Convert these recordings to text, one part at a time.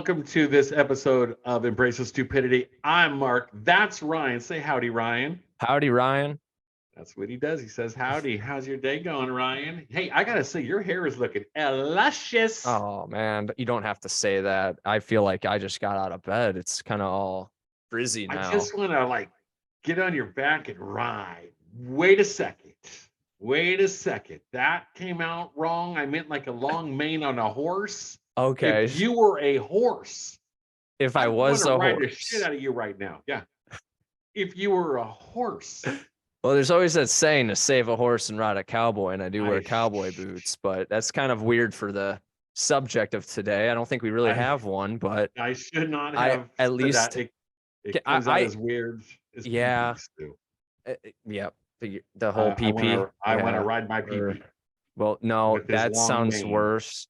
welcome to this episode of Embrace of Stupidity. I'm Mark. That's Ryan. Say howdy, Ryan. Howdy, Ryan. That's what he does. He says howdy. How's your day going, Ryan? Hey, I gotta say, your hair is looking luscious. Oh man, you don't have to say that. I feel like I just got out of bed. It's kind of all frizzy I now. just want to get on your back and ride. Wait a second. Wait a second. That came out wrong. I meant like a long mane on a horse. Okay. If you were a horse, If I was wanna a ride the horse. shit out of you right now. Yeah. If you were a horse. Well, there's always that saying to save a horse and ride a cowboy, and I do wear cowboy boots, but that's kind of weird for the subject of today. I don't think we really have one, but I should not have at said least that. It comes out as weird as yeah. pee-pees do. Yeah, the whole pee-pee. I want to ride my pee-pee. Well, no, with this that long sounds mane. worse.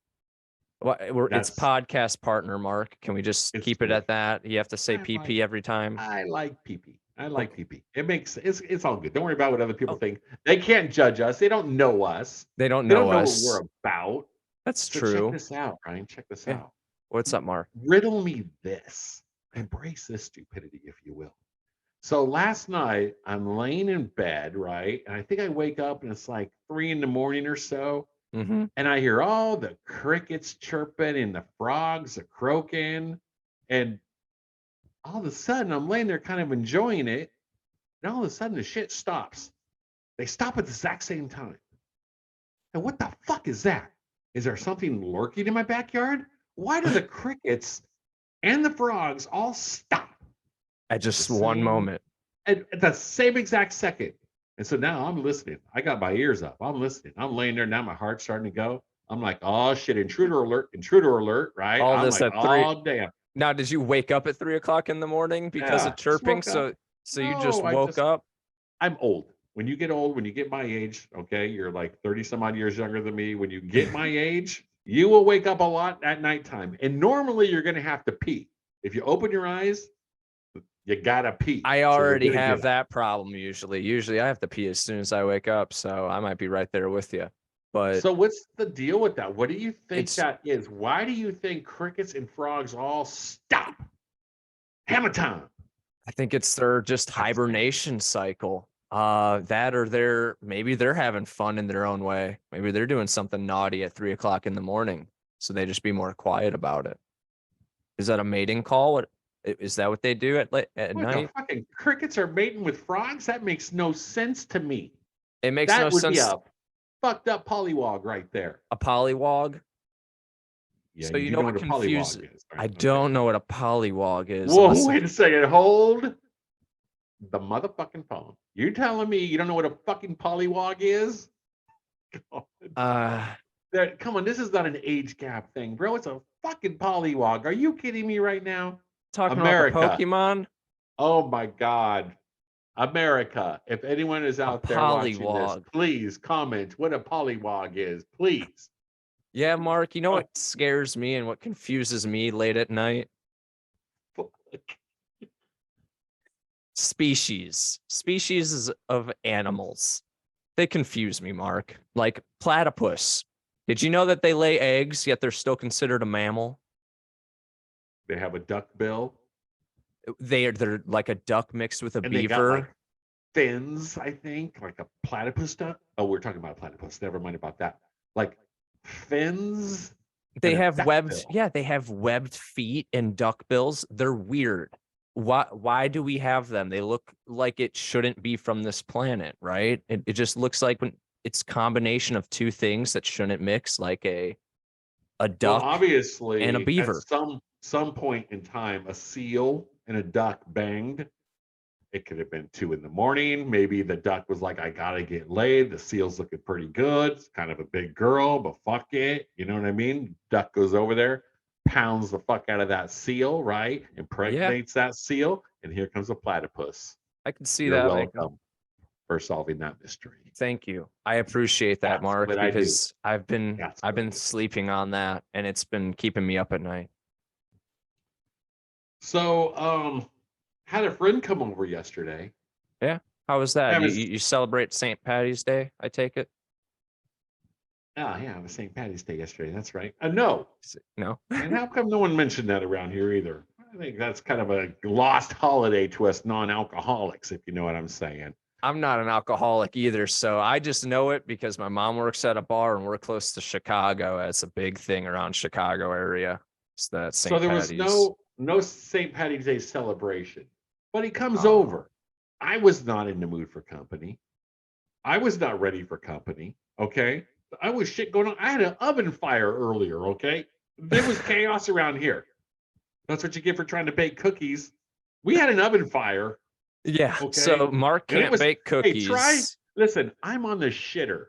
Well, it's podcast partner, Mark. Can we just keep it at that? You have to say PP every time. I like PP. I like PP. It makes it's all good. Don't worry about what other people think. They can't judge us. They don't know us. They don't know us. What we're about. That's So true. Check this out, Ryan. Check this out. What's up, Mark? Riddle me this. Embrace this stupidity, if you will. So last night I'm laying in bed, right? And I think I wake up and it's like 3 a.m. or so. Mm-hmm. And I hear all the crickets chirping and the frogs are croaking. And all of a sudden I'm laying there kind of enjoying it. And all of a sudden the shit stops. They stop at the exact same time. And what the fuck is that? Is there something lurking in my backyard? Why do the crickets and the frogs all stop? At just one moment. At the same exact second. And so now I'm listening. I got my ears up. I'm listening. I'm laying there now. My heart's starting to go. I'm like, oh shit, intruder alert, right? All I'm this like, at 3. Oh damn. Now, did you wake up at 3 o'clock in the morning because of chirping? So you just woke up? I'm old. When you get old, when you get my age, okay, you're like 30 some odd years younger than me. When you get my age, you will wake up a lot at nighttime. And normally you're gonna have to pee. If you open your eyes, you gotta pee. I already have that problem usually. Usually I have to pee as soon as I wake up, so I might be right there with you. But so what's the deal with that? What do you think that is? Why do you think crickets and frogs all stop? Hammer time. I think it's their just hibernation cycle. That or maybe they're having fun in their own way. Maybe they're doing something naughty at 3 o'clock in the morning, so they just be more quiet about it. Is that a mating call? What is that? What they do at night? The fucking crickets are mating with frogs? That makes no sense to me. It makes no sense. Be a fucked up pollywog right there. A pollywog? Yeah, so you know what confuses? Is, right? I don't know what a pollywog is. Whoa, wait a second. Hold the motherfucking phone. You telling me you don't know what a fucking pollywog is? Come on, this is not an age gap thing, bro. It's a fucking pollywog. Are you kidding me right now? Talking about Pokemon? Oh my God. America. If anyone is out there watching this, please comment what a pollywog is, please. Yeah, Mark, you know what scares me and what confuses me late at night? Species of animals. They confuse me, Mark. Like platypus. Did you know that they lay eggs, yet they're still considered a mammal? They have a duck bill. They're like a duck mixed with a beaver. They got fins, I think, like a platypus duck. Oh, we're talking about platypus. Never mind about that. Like fins. They have webbed, they have webbed feet and duck bills. They're weird. Why do we have them? They look like it shouldn't be from this planet, right? It just looks like when it's combination of two things that shouldn't mix, like a duck, obviously, and a beaver. At some point in time, a seal and a duck banged. It could have been 2 a.m. Maybe the duck was like, I gotta get laid. The seal's looking pretty good. It's kind of a big girl, but fuck it. You know what I mean? Duck goes over there, pounds the fuck out of that seal, right? Impregnates that seal, and here comes a platypus. I can see that. Welcome for solving that mystery. Thank you. I appreciate that, Mark, because I've been sleeping on that, and it's been keeping me up at night. So, had a friend come over yesterday. Yeah. How was that? You celebrate St. Patty's Day, I take it? Oh yeah, it was St. Patty's Day yesterday. That's right. No, No. and how come no one mentioned that around here either? I think that's kind of a lost holiday to us non-alcoholics, if you know what I'm saying. I'm not an alcoholic either, so I just know it because my mom works at a bar and we're close to Chicago. It's a big thing around Chicago area. It's that So St. there was Patty's. no St. Patty's Day celebration, but he comes Oh, over. I was not in the mood for company. I was not ready for company. Okay, I was shit going on. I had an oven fire earlier. Okay, there was chaos around here. That's what you get for trying to bake cookies. We had an oven fire. yeah. Okay, So Mark and it can't was, bake hey, try, cookies. listen, I'm on the shitter,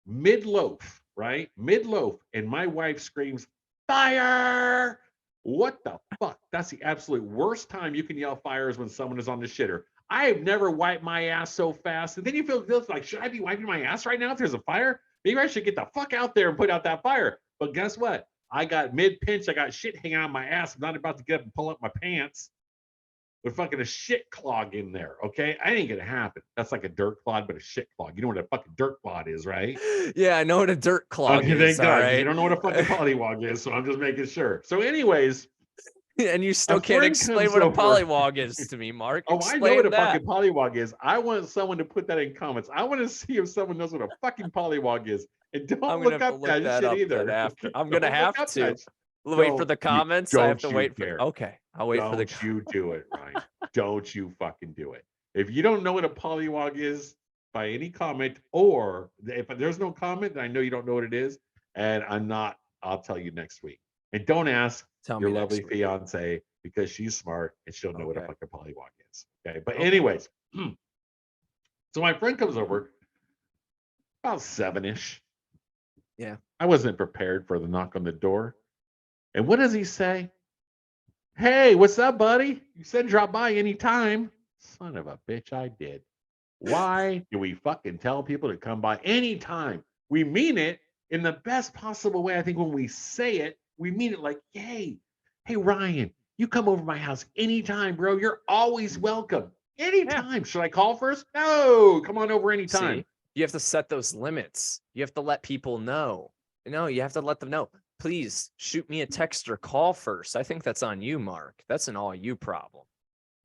mid loaf, right? Mid loaf, and my wife screams, fire! What the fuck? That's the absolute worst time you can yell fire is when someone is on the shitter. I have never wiped my ass so fast. And then you feel guilty, like, should I be wiping my ass right now if there's a fire? Maybe I should get the fuck out there and put out that fire. But guess what? I got mid pinch. I got shit hanging out of my ass. I'm not about to get up and pull up my pants with fucking a shit clog in there. Okay, I ain't gonna happen. That's like a dirt clod, but a shit clog. You know what a fucking dirt clod is, right? Yeah, I know what a dirt clog Okay, is. thank All God, because you right. don't know what a fucking pollywog is. So I'm just making sure. So, anyways, And you a still can't friend explain comes what a over. polywog is to me, Mark. Oh, I know what Explain a fucking that. pollywog is. I want someone to put that in comments. I want to see if someone knows what a fucking pollywog is. And I'm don't gonna look have to up look that that shit up then either. after. Okay, I'm gonna don't look have up to that. wait for the You comments. I have don't to you wait for dare. okay. I'll wait for the Don't you do it, Ryan. Don't you fucking do it. If you don't know what a pollywog is by any comment, or if there's no comment, then I know you don't know what it is. And I'll tell you next week. And don't ask tell your me lovely next week. fiance because she's smart and she'll know what a Okay. fucking pollywog is. Okay. But, Okay. anyways, so my friend comes over about 7-ish. Yeah. I wasn't prepared for the knock on the door. And what does he say? Hey, what's up, buddy? You said drop by anytime. Son of a bitch, I did. Why do we fucking tell people to come by anytime? We mean it in the best possible way. I think when we say it, we mean it like, hey, Ryan, you come over my house anytime, bro. You're always welcome. Yeah. Anytime. Should I call first? No, come on over anytime. See, you have to set those limits. You have to let people know. No, you have to let them know. Please shoot me a text or call first. I think that's on you, Mark. That's an all you problem.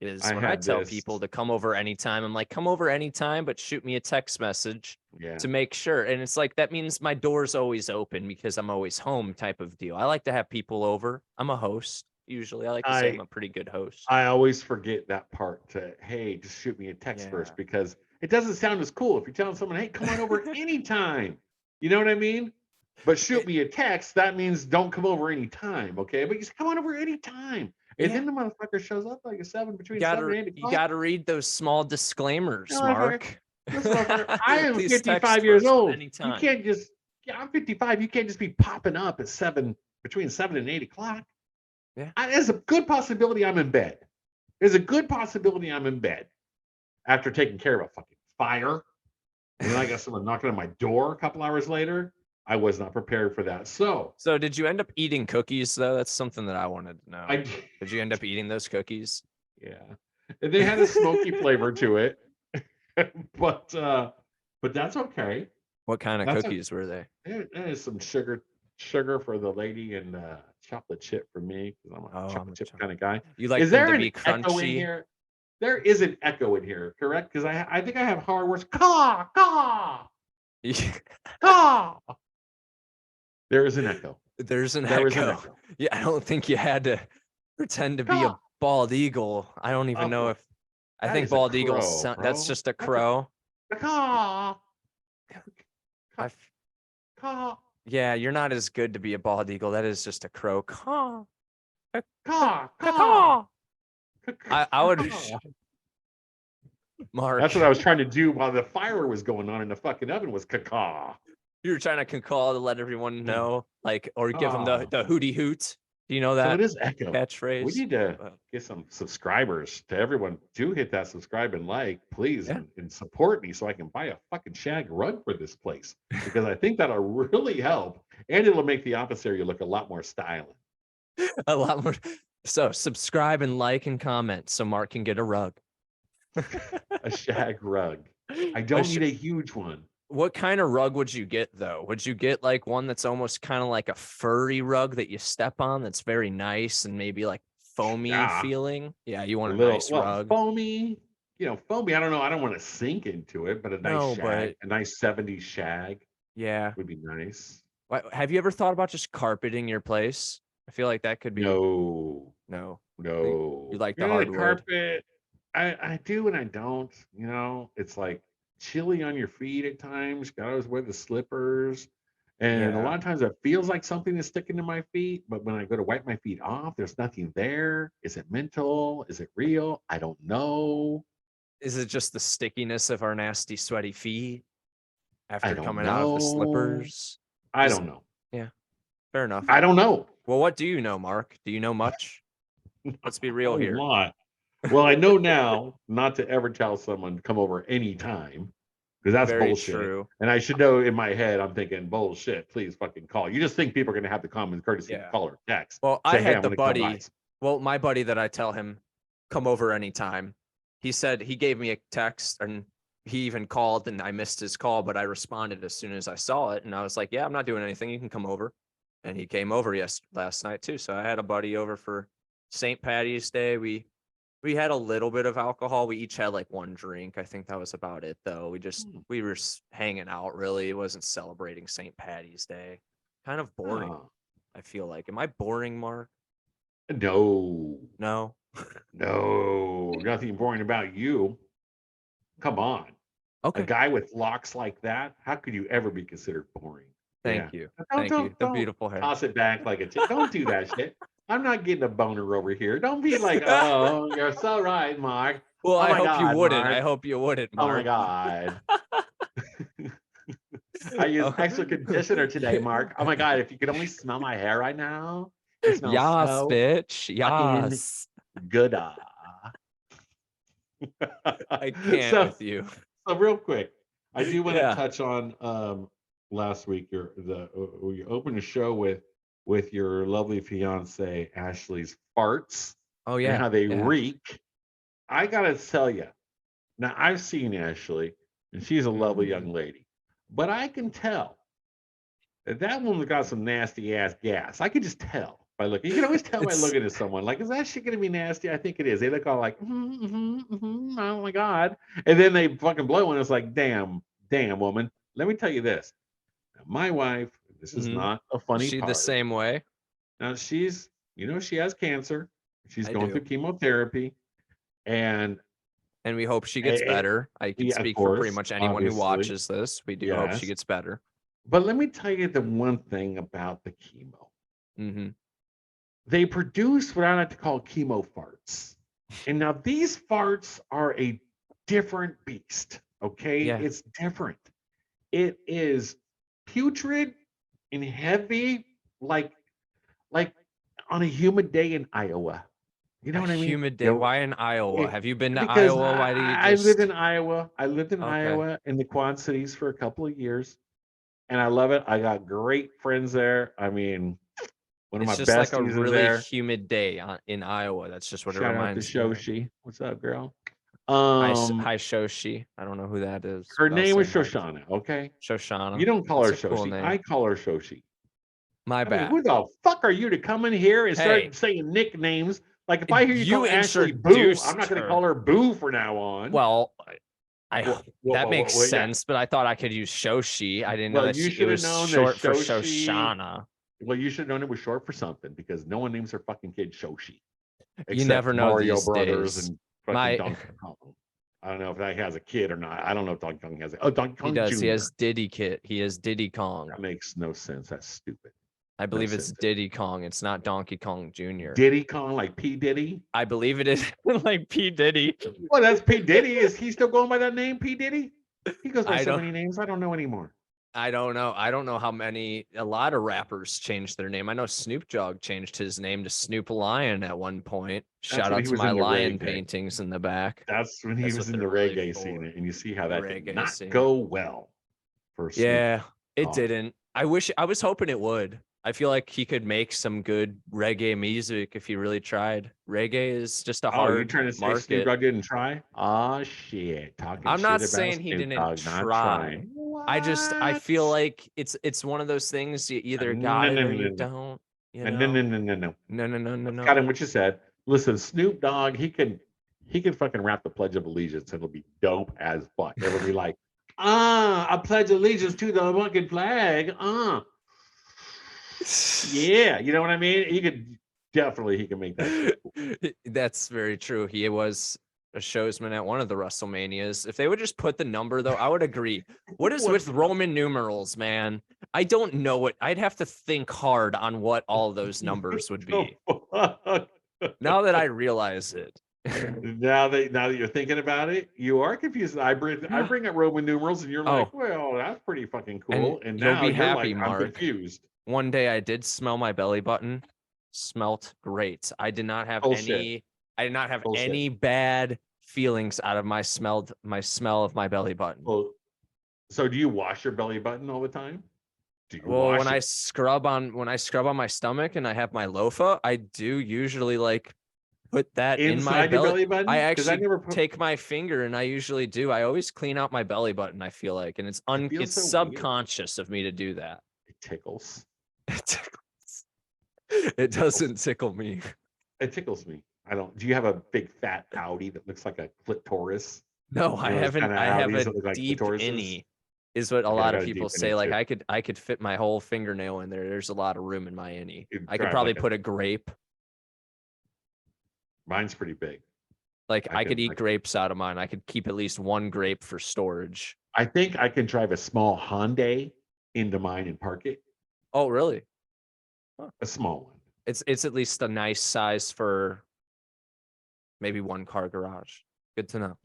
Is I when I had tell this. people to come over anytime, I'm like, come over anytime, but shoot me a text message Yeah. to make sure. And it's like, that means my door's always open because I'm always home type of deal. I like to have people over. I'm a host. Usually I like to say I'm I a pretty good host. I always forget that part to, hey, just shoot me a text Yeah. first because it doesn't sound as cool if you're telling someone, hey, come on over anytime. You know what I mean? But shoot me a text, that means don't come over anytime, okay? But you say, come on over anytime. And Yeah. then the motherfucker shows up like You between 7 gotta and 8 you o'clock. gotta read those small disclaimers, No, motherfucker, Mark. listen, motherfucker, I am Please text 55 years first, but old. You anytime. can't just, yeah, I'm 55. You can't just be popping up at between 7 and 8 o'clock. Yeah. There's a good possibility I'm in bed. There's a good possibility I'm in bed after taking care of a fucking fire. And then I got someone knocking on my door a couple hours later. I was not prepared for that. So So did you end up eating cookies though? That's something that I wanted to know. I, Did you end up eating those cookies? yeah, and they had a smoky flavor to it, but that's okay. What kind of That's okay. cookies were they? There is some sugar for the lady and chocolate chip for me because I'm a Oh, chocolate chip kind of guy. you like Is them there to an be echo in crunchy? here? There is an echo in here, correct? Because I think I have hard words. Caw, caw, caw. There is an echo. There's an There is an echo. echo. Yeah, I don't think you had to pretend to be a Caw. bald eagle. I don't even know if I That think is a bald eagles crow, that's bro. just a That's a crow. caw, I caw, caw, Yeah, you're not as good to be a bald eagle. That is just a crow. Caw, caw, caw. caw. I would Mark. That's what I was trying to do while the fire was going on in the fucking oven was caw. You were trying to call to let everyone know, like, or give them the Oh. hootie hoot. Do you know So that it is echo. We catchphrase? need to get some subscribers to everyone. Do hit that subscribe and like, please, Yeah. and support me so I can buy a fucking shag rug for this place because I think that'll really help and it'll make the office area look a lot more styling. A lot more. So subscribe and like and comment so Mark can get a rug. A shag rug. I don't need a huge one. What kind of rug would you get though? Would you get like one that's almost kind of like a furry rug that you step on that's very nice and maybe like foamy Yeah, feeling? Yeah, you a want a little nice well rug. foamy. Foamy. I don't know. I don't want to sink into it, but a nice No, shag, but a nice '70s shag yeah. would be nice. Have you ever thought about just carpeting your place? I feel like that could be No, no. You no. like the The hardwood. carpet. I do and I don't. It's like chilly on your feet at times. Gotta always wear the slippers. And a Yeah. lot of times it feels like something is sticking to my feet, but when I go to wipe my feet off, there's nothing there. Is it mental? Is it real? I don't know. Is it just the stickiness of our nasty, sweaty feet I after don't coming out of the know. slippers? I Is don't know. yeah, fair enough. I don't know. Well, what do you know, Mark? Do you know much? Let's be A real here. lot. Well, I know now not to ever tell someone to come over anytime because that's Very bullshit. true. And I should know in my head, I'm thinking, bullshit, please fucking call. You just think people are going to have the common courtesy to Yeah. call or text. Well, I Say, hey, had I'm the going to come by. buddy. Well, my buddy that I tell him come over anytime. He said he gave me a text and he even called and I missed his call, but I responded as soon as I saw it. And I was like, yeah, I'm not doing anything. You can come over. And he came over last night too. So I had a buddy over for St. Patty's Day. We had a little bit of alcohol. We each had like one drink. I think that was about it though. We were hanging out really. It wasn't celebrating St. Patty's Day. Kind of boring, Oh, I feel like. Am I boring, Mark? no, No. no, nothing boring about you. Come on. A Okay. guy with locks like that, how could you ever be considered boring? Yeah. Thank you. Don't Thank you. don't The don't beautiful hair. toss it back like a chick. Don't do that shit. I'm not getting a boner over here. Don't be like, oh, you're so right, Mark. Well, Oh I my hope you God, wouldn't. I Mark. hope you wouldn't, Oh my Mark. God. I used extra conditioner today, Mark. Oh my God, if you could only smell my hair right now, it smells Yas, so bitch. fucking Yas. good. I can't so with you. So real quick, I do want to Yeah. touch on last week. You opened a show with your lovely fiance Ashley's farts Oh and yeah. how they Yeah. reek. I gotta tell you, now I've seen Ashley, and she's a lovely Mhm. young lady, but I can tell that woman's got some nasty ass gas. I can just tell by looking. You can always tell by It's looking at someone. Like, is that shit gonna be nasty? I think it is. They look all like, oh my god, and then they fucking blow, and it's like, damn, damn woman. Let me tell you this. Now, my wife. This is mhm. not a Is funny she the part. same way? Now she has cancer. She's I going do. through chemotherapy, and And we hope she gets eh, better. I can yeah, of speak for pretty course, much anyone who obviously, watches this. We do hope she yes. gets better. But let me tell you the one thing about the chemo. Mhm. They produce what I like to call chemo farts. And now these farts are a different beast. Okay. Yeah. It's different. It is putrid and heavy, like on a humid day in Iowa. You A know what I mean? humid day. Why in Iowa? It, Have you been to because Iowa? Why do you I lived just in Iowa. I lived in okay. Iowa in the Quad Cities for a couple of years, and I love it. I got great friends there. I mean, one of It's my just like a besties is really there. humid day in Iowa. That's just what it Shout out to reminds me of. Shoshi. What's up, girl? Hi Shoshi. I don't know who that is, Her but I'll name say was hi. Shoshana. Okay, you Shoshana. don't call her That's a cool Shoshi. name. I call her Shoshi. My I mean, bad. who the fuck are you to come in here and Hey, start saying nicknames? Like, if I hear you you call Ashley Boo, I'm introduced not going to call her. her Boo from now on. Well, I What? that makes Yeah. sense, but I thought I could use Shoshi. I didn't know Well, that you it should have was known that short for Shoshi. Shoshana. Well, you should have known it was short for something because no one names their fucking kid Shoshi You never except know Mario these Brothers days. and fucking My Donkey Kong. I don't know if that has a kid or not. I don't know if Donkey Kong has it. Oh, Donkey He Kong does. He Jr. has Diddy Kit. He has Diddy Kong. That makes no sense. That's stupid. I No believe it's sense. Diddy Kong. It's not Donkey Kong Jr. Diddy Kong, like P. Diddy? I believe it is like P. Diddy. Well, that's P. Diddy. Is he still going by that name, P. Diddy? He goes by I so don't many names. I don't know anymore. I don't know. I don't know how many a lot of rappers changed their name. I know Snoop Dogg changed his name to Snoop Lion at one point. That's Shout when out he to was my in the lion reggae. paintings in the back. That's when he That's was what in they're the really reggae scene, for. and you see how The that did reggae not scene. go well for Snoop Yeah, it Dogg. didn't. I was hoping it would. I feel like he could make some good reggae music if he really tried. Reggae is just a Oh, you hard trying to say Snoop market. Dogg didn't try? Oh shit, talking I'm not shit about saying he Snoop didn't Dogg not try. trying. I What? feel like it's one of those things you either No, got it no, or no, you no, don't, you no, no, know? no, no, no. No, no, no, no, That's no. kind of what you said. Listen, Snoop Dogg, he can fucking rap the Pledge of Allegiance. And it'll be dope as fuck. It'll be like, I pledge allegiance to the fucking flag. Yeah, you know what I mean? He can make that shit cool. That's very true. He was a showsman at one of the WrestleManias. If they would just put the number, though, I would agree. What is What's with Roman numerals, man? I don't know what. I'd have to think hard on what all those numbers would be. Now that I realize it. Now that you're thinking about it, you are confused. I bring up Roman numerals, and you're Oh, like, well, that's pretty fucking and cool. And you'll now be you're happy, like, I'm Mark. confused. One day I did smell my belly button. Smelt great. I did not have Bullshit. any bad feelings out of my smell of my belly button. Well, so do you wash your belly button all the time? Do you Well, wash when I it? scrub on my stomach and I have my loofah, I do usually like put that in my Inside your belly. belly I button? Because I actually never put. take my finger and I usually do. I always clean out my belly button, I feel like, and It feels it's so weird. subconscious of me to do that. It tickles. It tickles. It doesn't tickle me. It tickles me. I don't. Do you have a big fat outie that looks like a clitoris? No, You I know those haven't. kind of I have outies a that look like deep clitorises? innie, is what a Okay, I lot of got a people deep say. innie Like too. I could fit my whole fingernail in there. There's a lot of room in my innie. You I could drive probably like a. put a grape. Mine's pretty big. Like I I could can. eat grapes out of mine. I could keep at least one grape for storage. I think I can drive a small Hyundai into mine and park it. Oh, really? Huh. A small one. It's at least a nice size for maybe one car garage. Good to know.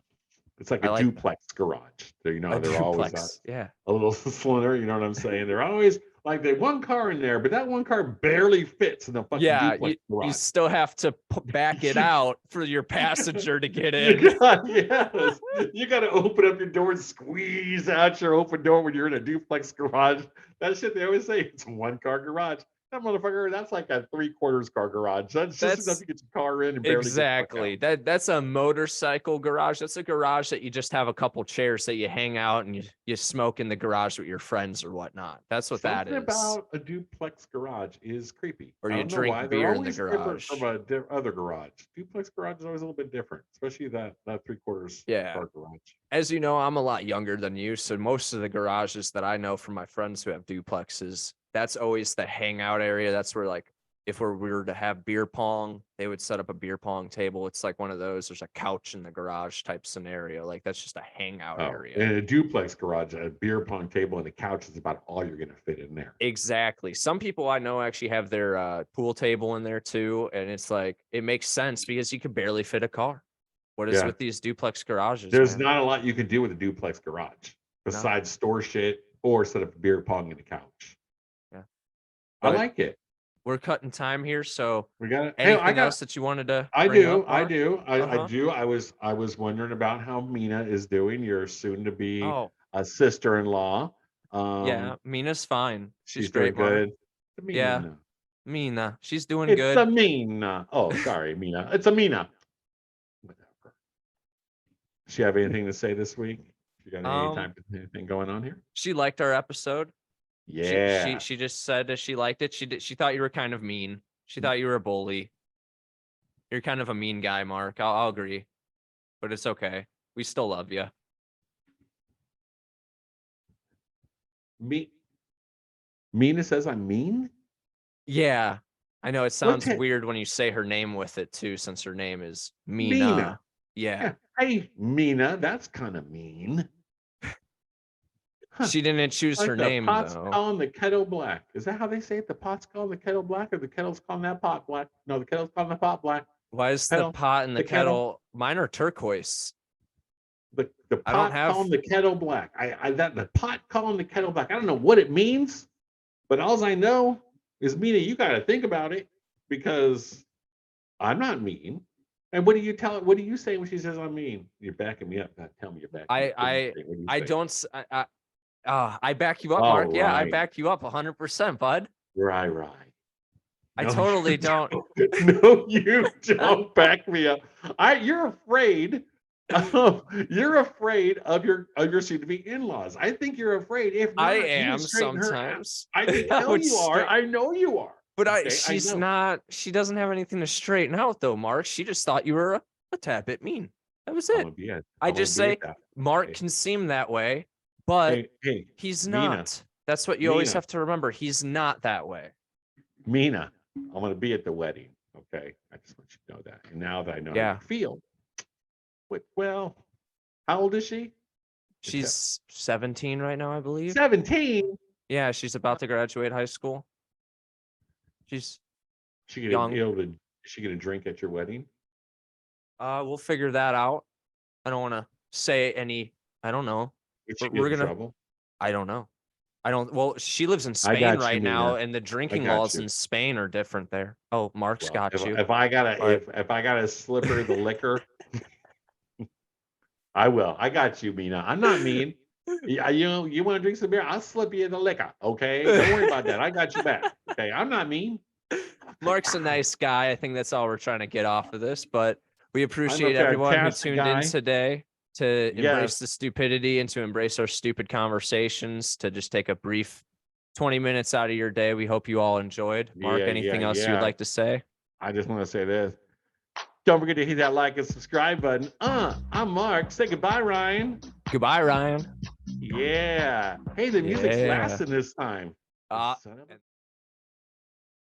It's like I a like that. duplex garage. So, A they're always duplex. Yeah. a little slender. You know what I'm saying? They're always like they one car in there, but that one car barely fits in the fucking Yeah, duplex you garage. still have to back it out for your passenger to get in. Yes. You got to open up your door and squeeze out your open door when you're in a duplex garage. That shit they always say it's a one car garage. That motherfucker, that's like a 3/4 car garage. That's just enough That's to get your car in and barely get the fuck exactly. out. That's a motorcycle garage. That's a garage that you just have a couple chairs that you hang out and you smoke in the garage with your friends or whatnot. That's what that Something is. about a duplex garage is creepy. Or I you don't know drink why. They're beer in the always different garage. from a other garage. Duplex garage is always a little bit different, especially that 3/4 Yeah. car garage. As you know, I'm a lot younger than you, so most of the garages that I know from my friends who have duplexes, that's always the hangout area. That's where, like, if we were to have beer pong, they would set up a beer pong table. It's like one of those. There's a couch in the garage type scenario. Like that's just a hangout Oh, area. in a duplex garage, a beer pong table and a couch is about all you're going to fit in there. Exactly. Some people I know actually have their pool table in there too, and it's like it makes sense because you could barely fit a car. What is Yeah. with these duplex garages? There's Man? not a lot you can do with a duplex garage besides store shit or set up a beer pong in the couch. Yeah. I But like it. we're cutting time here, so We got it. anything else that you wanted to I bring do. up, I Mark? do. I Uh-huh. do. I was wondering about how Mina is doing. Your soon to be Oh, a sister-in-law. yeah, Mina's fine. She's She's doing great, Mark. good. Yeah, Mina. Mina, she's doing It's good. a Mina. Oh, sorry, Mina. It's a Mina. Whatever. Does she have anything to say this week? You got anything going on here? She liked our episode. Yeah. She just said that she liked it. She thought you were kind of mean. She thought you were a bully. You're kind of a mean guy, Mark. I'll agree, but it's okay. We still love you. Mina says I'm mean? Yeah, I know it sounds Okay. weird when you say her name with it too, since her name is Mina. Mina. Yeah. Hey, Mina, that's kind of mean. Huh. She didn't choose Like her the name pot's though. calling the kettle black. Is that how they say it? The pot's calling the kettle black, or the kettle's calling that pot black? No, the kettle's calling the pot black. Why is the Kettle, pot and the kettle. kettle? Mine are turquoise. The I don't pot have. calling the kettle black. The pot calling the kettle black. I don't know what it means, but all I know is, Mina, you got to think about it, because I'm not mean. And what do you tell? What do you say when she says I'm mean? You're backing me up. God, tell me you're backing me up. What do you I say? don't. I back you up, All Mark. Yeah, I right. back you up 100%, bud. Right. I No, totally you don't. No, you don't back me up. You're afraid of your soon-to-be in-laws. I think you're afraid. If I not, you would am straighten her out. sometimes. I can I tell would you are. straight, I know you are. but Okay, I she's know. not. She doesn't have anything to straighten out though, Mark. She just thought you were a tad bit mean. That was I'm it. gonna be it. I I'm gonna just be say it that. Mark Hey, can seem that way, but hey, he's Mina, not. That's what you always Mina, have to remember. He's not that way. Mina. I'm gonna be at the wedding. Okay, I just want you to know that. And now that I know how you Yeah. feel, well, how old is she? It's She's 17 right now, I believe. 17. Yeah, she's about to graduate high school. She's She gonna young. be able to? Is she gonna drink at your wedding? We'll figure that out. I don't want to say any. I don't know. Did she get We're in gonna. trouble? I don't know. I don't. Well, she lives in I Spain got you, right now, Mina. and the I drinking got laws you. in Spain are different there. Oh, Mark's Well, got you. if I gotta But if I gotta slip her the liquor, I will. I got you, Mina. I'm not mean. Yeah, you want to drink some beer? I'll slip you the liquor. Okay, don't worry about that. I got you back. Okay, I'm not mean. Mark's a nice guy. I think that's all we're trying to get off of this. But we I'm a appreciate everyone who fantastic tuned in guy. today to embrace Yes, the stupidity and to embrace our stupid conversations, to just take a brief 20 minutes out of your day. We hope you all enjoyed. Mark, anything else you would yeah. like to say? I just want to say this. Don't forget to hit that like and subscribe button. I'm Mark. Say goodbye, Ryan. Goodbye, Ryan. Yeah. Hey, the music's Yeah. lasting this time. Uh, Son of a